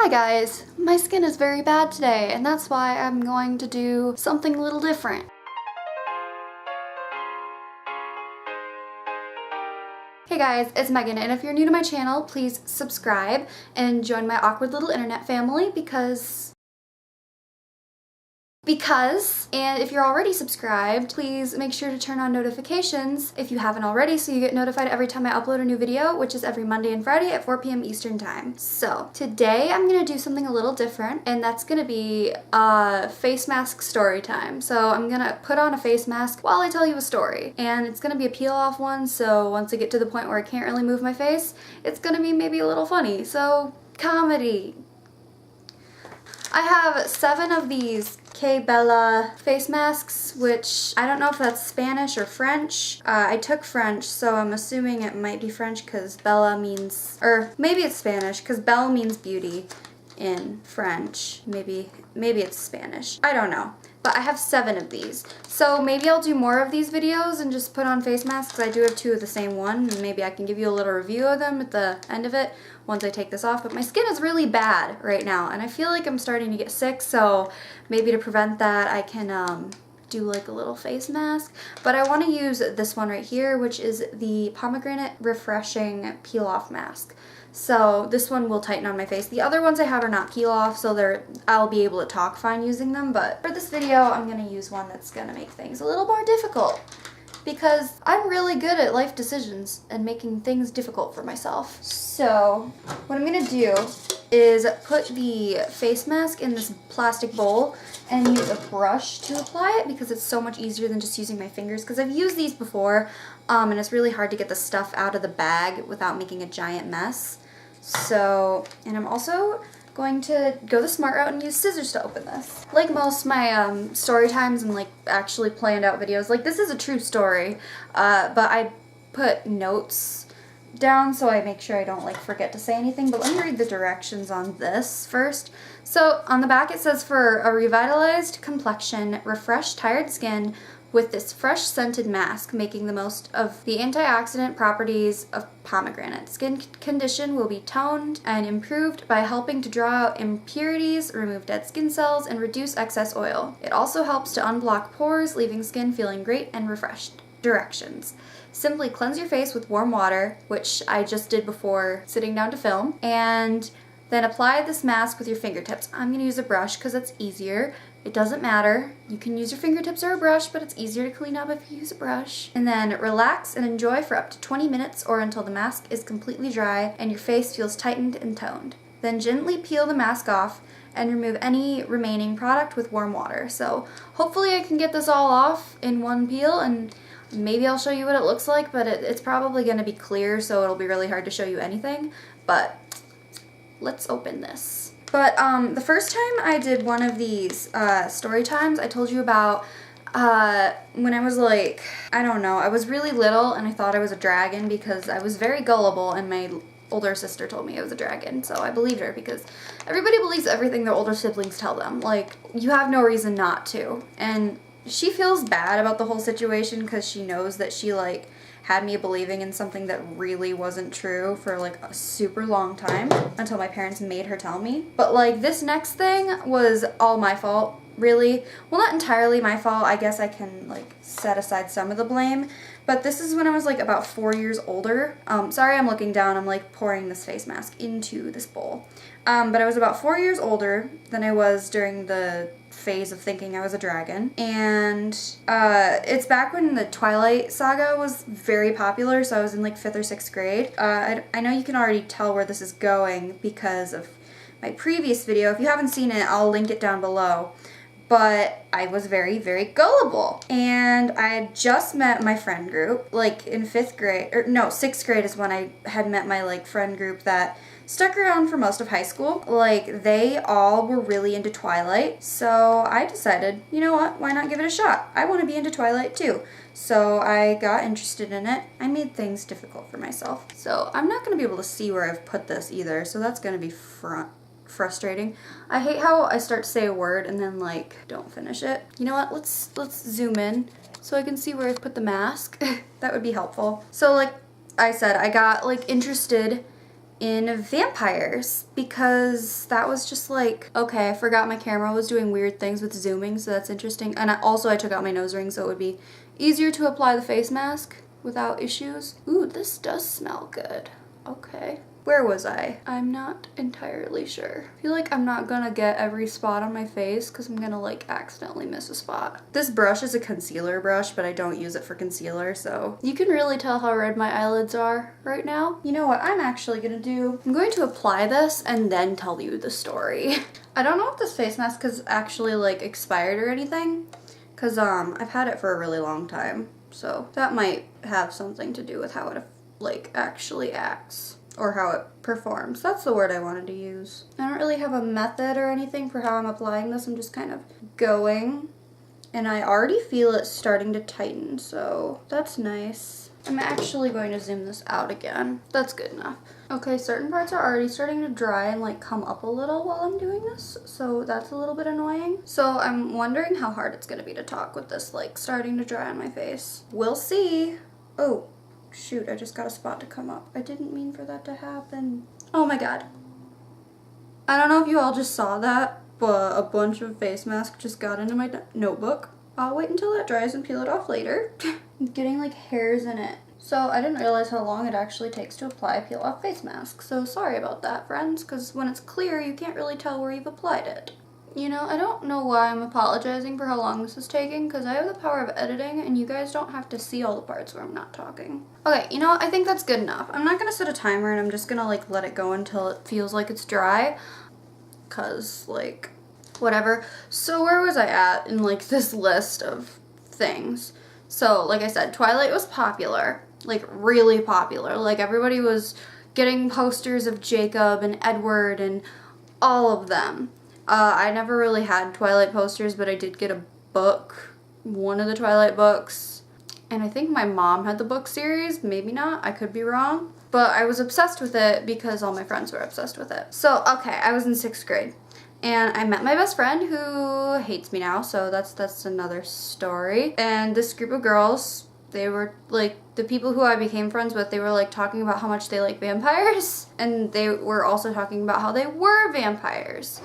Hi guys, my skin is very bad today and that's why I'm going to do something a little different. Hey guys, it's Megan, and if you're new to my channel, please subscribe and join my awkward little internet family because, and if you're already subscribed, please make sure to turn on notifications if you haven't already so you get notified every time I upload a new video, which is every Monday and Friday at 4 p.m. Eastern time. So today I'm gonna do something a little different, and that's gonna be a face mask story time. So I'm gonna put on a face mask while I tell you a story, and it's gonna be a peel off one, so once I get to the point where I can't really move my face, it's gonna be maybe a little funny. So comedy. I have 7 of these Que Bella face masks, which I don't know if that's Spanish or French. I took French, so I'm assuming it might be French because Bella means, or maybe it's Spanish because Belle means beauty in French. Maybe it's Spanish. I don't know. But I have 7 of these. So maybe I'll do more of these videos and just put on face masks. I do have 2 of the same one, and maybe I can give you a little review of them at the end of it once I take this off. But my skin is really bad right now, and I feel like I'm starting to get sick, so maybe to prevent that, I can do like a little face mask. But I want to use this one right here, which is the Pomegranate Refreshing Peel Off Mask. So this one will tighten on my face. The other ones I have are not peel off, so I'll be able to talk fine using them, but for this video I'm going to use one that's going to make things a little more difficult because I'm really good at life decisions and making things difficult for myself. So what I'm going to do is put the face mask in this plastic bowl and use a brush to apply it because it's so much easier than just using my fingers, because I've used these before and it's really hard to get the stuff out of the bag without making a giant mess. So, and I'm also going to go the smart route and use scissors to open this. Like most my story times and like actually planned out videos, like this is a true story, but I put notes down so I make sure I don't like forget to say anything. But let me read the directions on this first. So on the back it says, for a revitalized complexion, refresh tired skin with this fresh scented mask, making the most of the antioxidant properties of pomegranate. Skin condition will be toned and improved by helping to draw out impurities, remove dead skin cells, and reduce excess oil. It also helps to unblock pores, leaving skin feeling great and refreshed. Directions. Simply cleanse your face with warm water, which I just did before sitting down to film, and then apply this mask with your fingertips. I'm going to use a brush because it's easier. It doesn't matter. You can use your fingertips or a brush, but it's easier to clean up if you use a brush. And then relax and enjoy for up to 20 minutes or until the mask is completely dry and your face feels tightened and toned. Then gently peel the mask off and remove any remaining product with warm water. So hopefully I can get this all off in one peel, and maybe I'll show you what it looks like, but it's probably going to be clear, so it'll be really hard to show you anything. But let's open this. But the first time I did one of these story times, I told you about when I was like, I don't know, I was really little and I thought I was a dragon because I was very gullible, and my older sister told me I was a dragon, so I believed her because everybody believes everything their older siblings tell them. Like, you have no reason not to. And she feels bad about the whole situation because she knows that she like had me believing in something that really wasn't true for like a super long time until my parents made her tell me. But like this next thing was all my fault, really. Well, not entirely my fault. I guess I can like set aside some of the blame. But this is when I was like about 4 years older. Sorry, I'm looking down. I'm like pouring this face mask into this bowl. But I was about 4 years older than I was during the phase of thinking I was a dragon. And it's back when the Twilight saga was very popular, so I was in like 5th or 6th grade. I know you can already tell where this is going because of my previous video. If you haven't seen it, I'll link it down below. But I was very, very gullible. And I had just met my friend group, like in 5th grade, or no, 6th grade is when I had met my like friend group that stuck around for most of high school. Like, they all were really into Twilight, so I decided, you know what, why not give it a shot? I want to be into Twilight too. So I got interested in it. I made things difficult for myself. So I'm not going to be able to see where I've put this either, so that's going to be frustrating. I hate how I start to say a word and then like don't finish it. You know what, let's zoom in so I can see where I've put the mask. That would be helpful. So like I said, I got like interested in vampires because that was just like, okay, I forgot my camera was doing weird things with zooming, so that's interesting. And I took out my nose ring so it would be easier to apply the face mask without issues. Ooh, this does smell good. Okay. Where was I? I'm not entirely sure. I feel like I'm not gonna get every spot on my face because I'm gonna like accidentally miss a spot. This brush is a concealer brush, but I don't use it for concealer, so you can really tell how red my eyelids are right now. You know what I'm actually gonna do? I'm going to apply this and then tell you the story. I don't know if this face mask is actually like expired or anything because I've had it for a really long time, so that might have something to do with how it like actually acts. Or how it performs. That's the word I wanted to use. I don't really have a method or anything for how I'm applying this. I'm just kind of going. And I already feel it starting to tighten, so that's nice. I'm actually going to zoom this out again. That's good enough. Okay, certain parts are already starting to dry and like come up a little while I'm doing this, so that's a little bit annoying. So I'm wondering how hard it's gonna be to talk with this like starting to dry on my face. We'll see. Oh. Shoot, I just got a spot to come up. I didn't mean for that to happen. Oh my god. I don't know if you all just saw that, but a bunch of face masks just got into my notebook. I'll wait until it dries and peel it off later. I'm getting like hairs in it. So I didn't realize how long it actually takes to apply a peel off face mask. So sorry about that, friends, because when it's clear, you can't really tell where you've applied it. You know, I don't know why I'm apologizing for how long this is taking because I have the power of editing and you guys don't have to see all the parts where I'm not talking. Okay, you know what? I think that's good enough. I'm not going to set a timer and I'm just going to like let it go until it feels like it's dry because like whatever. So where was I at in like this list of things? So like I said, Twilight was popular, like really popular. Like everybody was getting posters of Jacob and Edward and all of them. I never really had Twilight posters, but I did get a book, one of the Twilight books, and I think my mom had the book series, maybe not, I could be wrong, but I was obsessed with it because all my friends were obsessed with it. So, okay, I was in 6th grade, and I met my best friend who hates me now, so that's another story, and this group of girls, they were like, the people who I became friends with, they were like talking about how much they like vampires, and they were also talking about how they were vampires.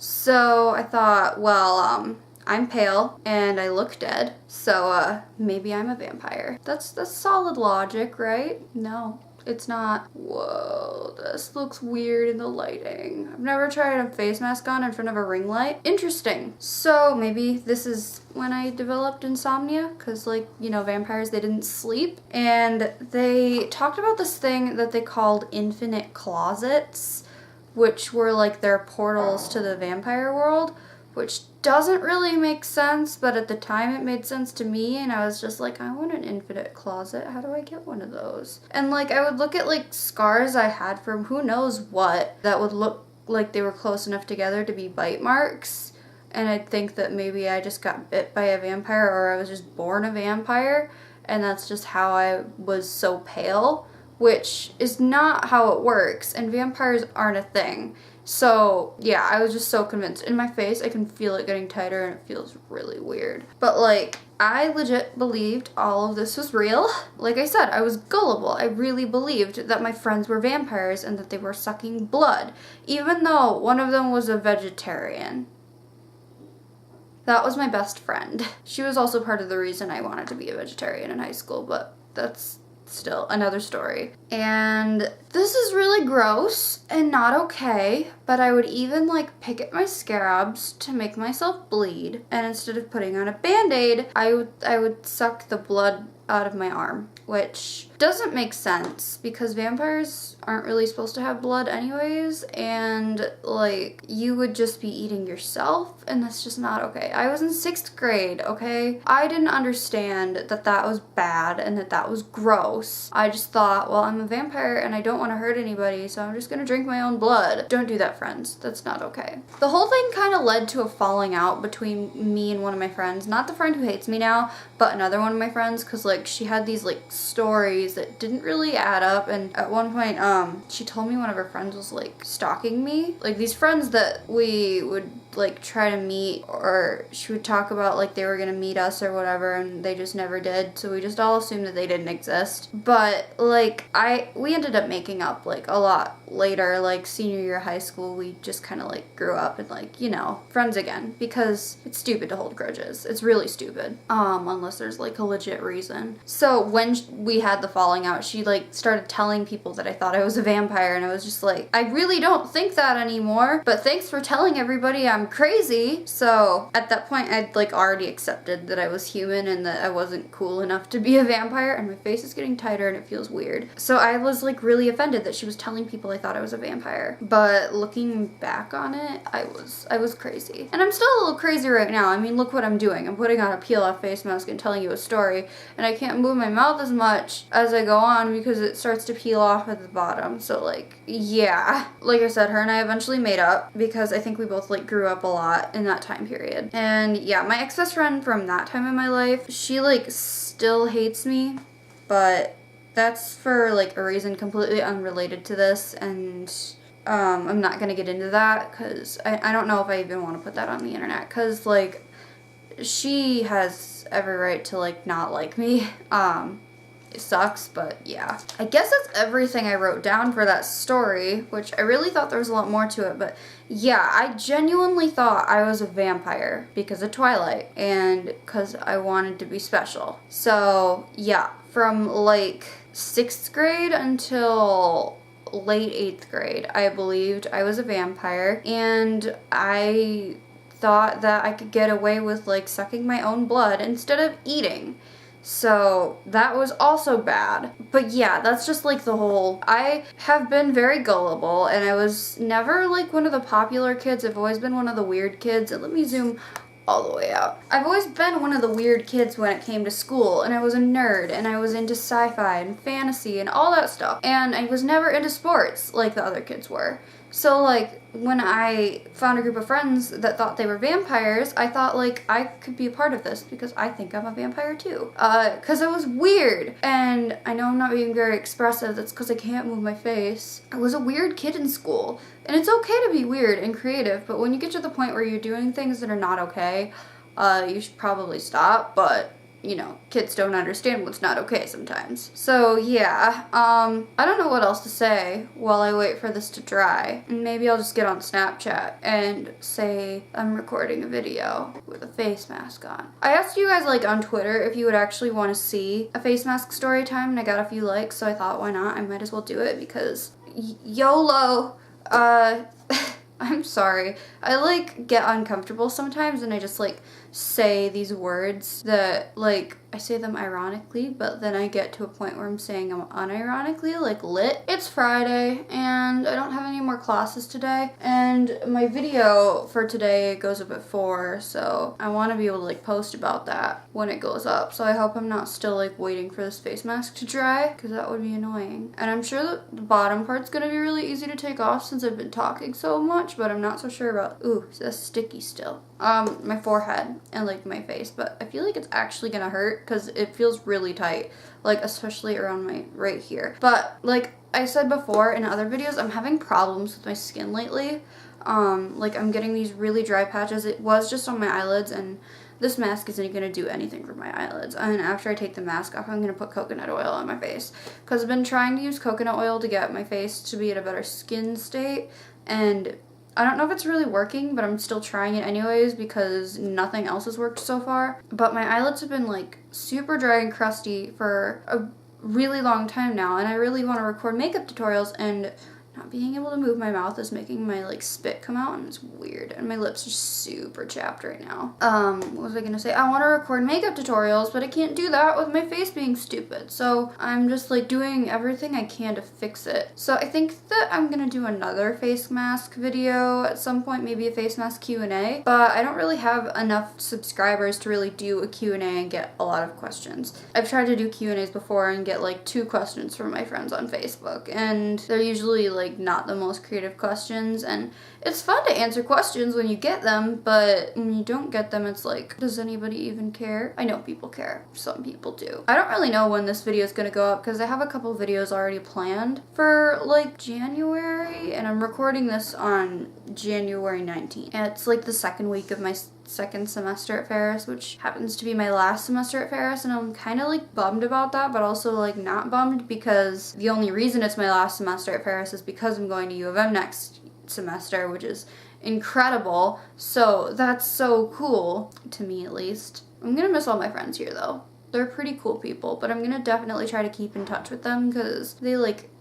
So I thought, well, I'm pale and I look dead, so maybe I'm a vampire. That's solid logic, right? No, it's not. Whoa, this looks weird in the lighting. I've never tried a face mask on in front of a ring light. Interesting. So maybe this is when I developed insomnia, because like, you know, vampires, they didn't sleep. And they talked about this thing that they called infinite closets, which were like their portals to the vampire world, which doesn't really make sense, but at the time it made sense to me, and I was just like, I want an infinite closet. How do I get one of those? And like, I would look at like scars I had from who knows what that would look like they were close enough together to be bite marks, and I'd think that maybe I just got bit by a vampire or I was just born a vampire, and that's just how I was so pale, which is not how it works, and vampires aren't a thing. So yeah, I was just so convinced. In my face, I can feel it getting tighter and it feels really weird. But like, I legit believed all of this was real. Like I said, I was gullible. I really believed that my friends were vampires and that they were sucking blood, even though one of them was a vegetarian. That was my best friend. She was also part of the reason I wanted to be a vegetarian in high school, but that's still another story. And this is really gross and not okay, but I would even like pick at my scabs to make myself bleed, and instead of putting on a band-aid, I would suck the blood out of my arm, which doesn't make sense because vampires aren't really supposed to have blood anyways, and like, you would just be eating yourself, and that's just not okay. I was in 6th grade, okay? I didn't understand that that was bad and that that was gross. I just thought, well, I'm a vampire and I don't want to hurt anybody, so I'm just gonna drink my own blood. Don't do that, friends. That's not okay. The whole thing kind of led to a falling out between me and one of my friends. Not the friend who hates me now, but another one of my friends, because like, she had these like stories that didn't really add up, and at one point she told me one of her friends was like stalking me. Like, these friends that we would like try to meet, or she would talk about like they were gonna meet us or whatever, and they just never did, so we just all assumed that they didn't exist. But like we ended up making up like a lot later, like senior year of high school. We just kind of like grew up and like, you know, friends again, because it's stupid to hold grudges. It's really stupid, unless there's like a legit reason. So when we had the falling out, she like started telling people that I thought I was a vampire, and I was just like, I really don't think that anymore, but thanks for telling everybody I'm crazy. So at that point I'd like already accepted that I was human and that I wasn't cool enough to be a vampire, and my face is getting tighter and it feels weird. So I was like really offended that she was telling people I thought I was a vampire. But looking back on it, I was crazy. And I'm still a little crazy right now. I mean, look what I'm doing. I'm putting on a peel-off face mask and telling you a story, and I can't move my mouth as much as I go on because it starts to peel off at the bottom. So like, yeah. Like I said, her and I eventually made up because I think we both like grew up a lot in that time period. And yeah, my ex-best friend from that time in my life, she like still hates me, but that's for like a reason completely unrelated to this, and I'm not gonna get into that because I don't know if I even want to put that on the internet, because like she has every right to like not like me. It sucks, but yeah. I guess that's everything I wrote down for that story, which I really thought there was a lot more to it, but yeah, I genuinely thought I was a vampire because of Twilight and because I wanted to be special. So yeah, from like 6th grade until late 8th grade, I believed I was a vampire, and I thought that I could get away with like sucking my own blood instead of eating. So that was also bad. But yeah, that's just like the whole, I have been very gullible, and I was never like one of the popular kids. I've always been one of the weird kids. And let me zoom all the way out. I've always been one of the weird kids when it came to school, and I was a nerd, and I was into sci-fi and fantasy and all that stuff. And I was never into sports like the other kids were. So like when I found a group of friends that thought they were vampires, I thought like I could be a part of this because I think I'm a vampire too. Cause it was weird. And I know I'm not being very expressive, that's cause I can't move my face. I was a weird kid in school. And it's okay to be weird and creative, but when you get to the point where you're doing things that are not okay, you should probably stop. But you know, kids don't understand what's not okay sometimes. So yeah, I don't know what else to say while I wait for this to dry. And maybe I'll just get on Snapchat and say I'm recording a video with a face mask on. I asked you guys like on Twitter if you would actually want to see a face mask story time, and I got a few likes, so I thought why not? I might as well do it because YOLO. I'm sorry. I like get uncomfortable sometimes, and I just like say these words that like I say them ironically, but then I get to a point where I'm saying them unironically, like lit. It's Friday and I don't have any more classes today, and my video for today goes up at 4, so I want to be able to like post about that when it goes up. So I hope I'm not still like waiting for this face mask to dry, because that would be annoying. And I'm sure that the bottom part's gonna be really easy to take off since I've been talking so much, but I'm not so sure about, ooh, that's sticky still. My forehead and like my face, but I feel like it's actually gonna hurt because it feels really tight, like especially around my right here. But like I said before in other videos, I'm having problems with my skin lately. Like I'm getting these really dry patches. It was just on my eyelids, and this mask isn't gonna do anything for my eyelids. And after I take the mask off, I'm gonna put coconut oil on my face, because I've been trying to use coconut oil to get my face to be at a better skin state, and I don't know if it's really working, but I'm still trying it anyways because nothing else has worked so far. But my eyelids have been like super dry and crusty for a really long time now, and I really want to record makeup tutorials, and not being able to move my mouth is making my like spit come out, and it's weird, and my lips are super chapped right now. What was I gonna say? I want to record makeup tutorials, but I can't do that with my face being stupid, so I'm just like doing everything I can to fix it. So I think that I'm gonna do another face mask video at some point, maybe a face mask Q&A, but I don't really have enough subscribers to really do a Q&A and get a lot of questions. I've tried to do Q&As before and get like 2 questions from my friends on Facebook, and they're usually like not the most creative questions, and it's fun to answer questions when you get them, but when you don't get them, it's like, does anybody even care? I know people care. Some people do. I don't really know when this video is gonna go up because I have a couple videos already planned for like January, and I'm recording this on January 19th. And it's like the second week of my second semester at Ferris, which happens to be my last semester at Ferris, and I'm kind of like bummed about that, but also like not bummed because the only reason it's my last semester at Ferris is because I'm going to U of M next semester, which is incredible. So that's so cool, to me at least. I'm gonna miss all my friends here though. They're pretty cool people, but I'm gonna definitely try to keep in touch with them because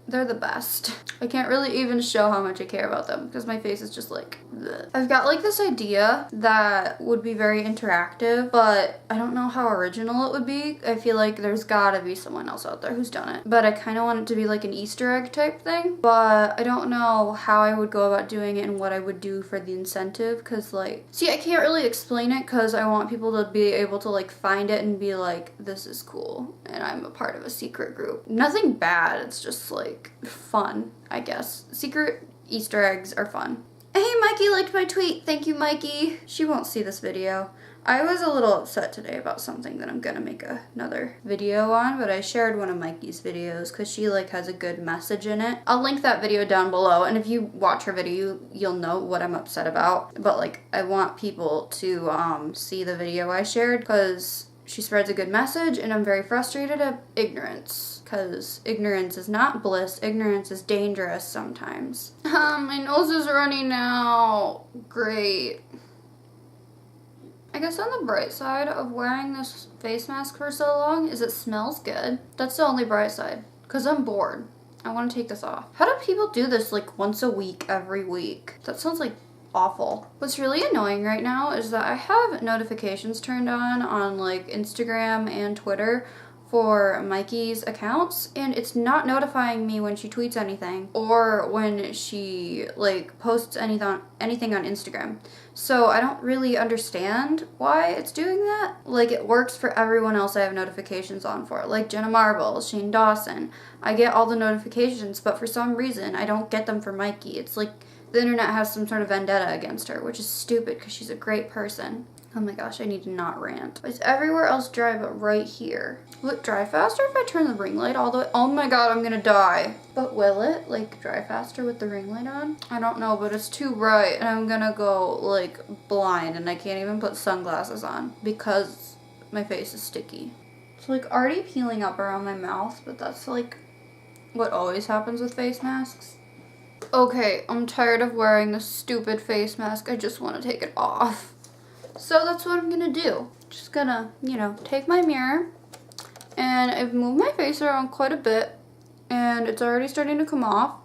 they're the best. I can't really even show how much I care about them because my face is just like, bleh. I've got like this idea that would be very interactive, but I don't know how original it would be. I feel like there's gotta be someone else out there who's done it. But I kind of want it to be like an Easter egg type thing, but I don't know how I would go about doing it and what I would do for the incentive because like, see, I can't really explain it because I want people to be able to like find it and be like, this is cool and I'm a part of a secret group. Nothing bad, it's just like fun, I guess. Secret Easter eggs are fun. Hey, Mikey liked my tweet. Thank you, Mikey. She won't see this video. I was a little upset today about something that I'm gonna make another video on, but I shared one of Mikey's videos because she like has a good message in it. I'll link that video down below, and if you watch her video, you'll know what I'm upset about. But like, I want people to see the video I shared because she spreads a good message, and I'm very frustrated at ignorance. Because ignorance is not bliss. Ignorance is dangerous sometimes. My nose is running now. Great. I guess on the bright side of wearing this face mask for so long is it smells good. That's the only bright side. Because I'm bored. I want to take this off. How do people do this like once a week, every week? That sounds like awful. What's really annoying right now is that I have notifications turned on like Instagram and Twitter for Mikey's accounts, and it's not notifying me when she tweets anything or when she like posts anything on Instagram. So I don't really understand why it's doing that. Like, it works for everyone else I have notifications on for, like Jenna Marble, Shane Dawson. I get all the notifications, but for some reason I don't get them for Mikey. It's like the internet has some sort of vendetta against her, which is stupid because she's a great person. Oh my gosh, I need to not rant. It's everywhere else dry but right here. Will it dry faster if I turn the ring light all the way? Oh my god, I'm gonna die. But will it like dry faster with the ring light on? I don't know, but it's too bright and I'm gonna go like blind and I can't even put sunglasses on because my face is sticky. It's like already peeling up around my mouth, but that's like what always happens with face masks. Okay, I'm tired of wearing this stupid face mask. I just want to take it off. So that's what I'm gonna do. Just gonna, you know, take my mirror, and I've moved my face around quite a bit and it's already starting to come off.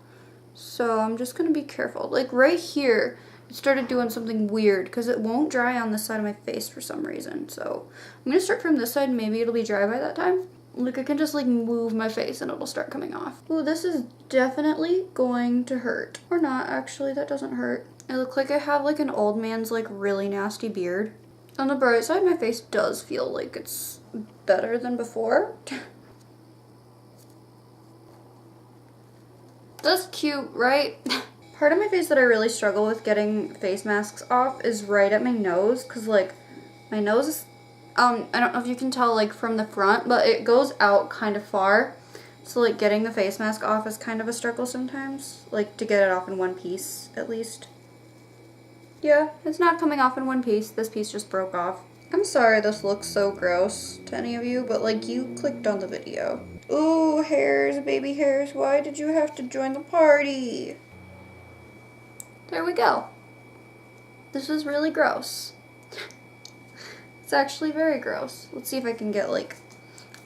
So I'm just gonna be careful. Like right here, it started doing something weird because it won't dry on this side of my face for some reason. So I'm gonna start from this side, maybe it'll be dry by that time. Like I can just like move my face and it'll start coming off. Ooh, this is definitely going to hurt. Or not, actually, that doesn't hurt. I look like I have like an old man's like really nasty beard. On the bright side, my face does feel like it's better than before. That's cute, right? Part of my face that I really struggle with getting face masks off is right at my nose, because like my nose is, I don't know if you can tell like from the front, but it goes out kind of far. So like getting the face mask off is kind of a struggle sometimes, like to get it off in one piece at least. Yeah, it's not coming off in one piece. This piece just broke off. I'm sorry this looks so gross to any of you, but like you clicked on the video. Ooh, hairs, baby hairs. Why did you have to join the party? There we go. This is really gross. It's actually very gross. Let's see if I can get like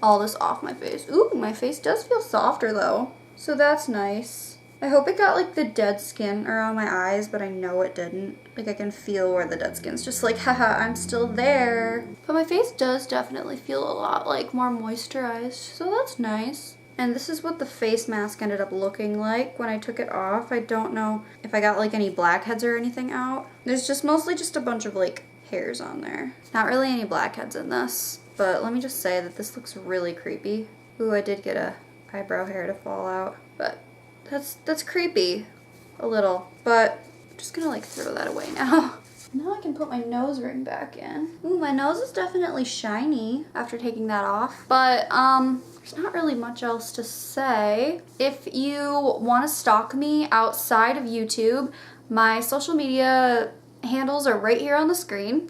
all this off my face. Ooh, my face does feel softer though. So that's nice. I hope it got like the dead skin around my eyes, but I know it didn't. Like I can feel where the dead skin's just like, haha, I'm still there. But my face does definitely feel a lot like more moisturized, so that's nice. And this is what the face mask ended up looking like when I took it off. I don't know if I got like any blackheads or anything out. There's just mostly just a bunch of like hairs on there. Not really any blackheads in this, but let me just say that this looks really creepy. Ooh, I did get a eyebrow hair to fall out, but that's creepy, a little, but just gonna like throw that away now. Now I can put my nose ring back in. Ooh, my nose is definitely shiny after taking that off. But there's not really much else to say. If you want to stalk me outside of YouTube, my social media handles are right here on the screen.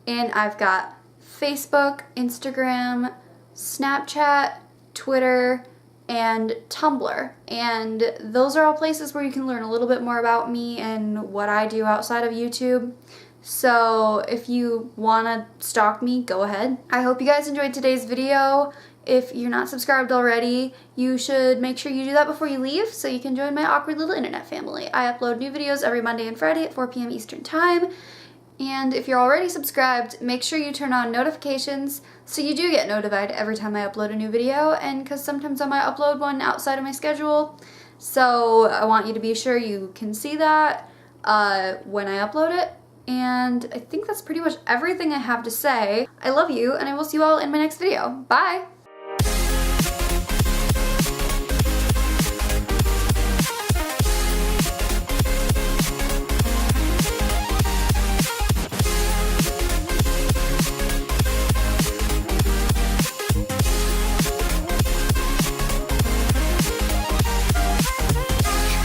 And I've got Facebook, Instagram, Snapchat, Twitter, and Tumblr. And those are all places where you can learn a little bit more about me and what I do outside of YouTube. So if you want to stalk me, go ahead. I hope you guys enjoyed today's video. If you're not subscribed already, you should make sure you do that before you leave so you can join my awkward little internet family. I upload new videos every Monday and Friday at 4 p.m. Eastern Time. And if you're already subscribed, make sure you turn on notifications so you do get notified every time I upload a new video, and because sometimes I might upload one outside of my schedule. So I want you to be sure you can see that when I upload it. And I think that's pretty much everything I have to say. I love you, and I will see you all in my next video. Bye!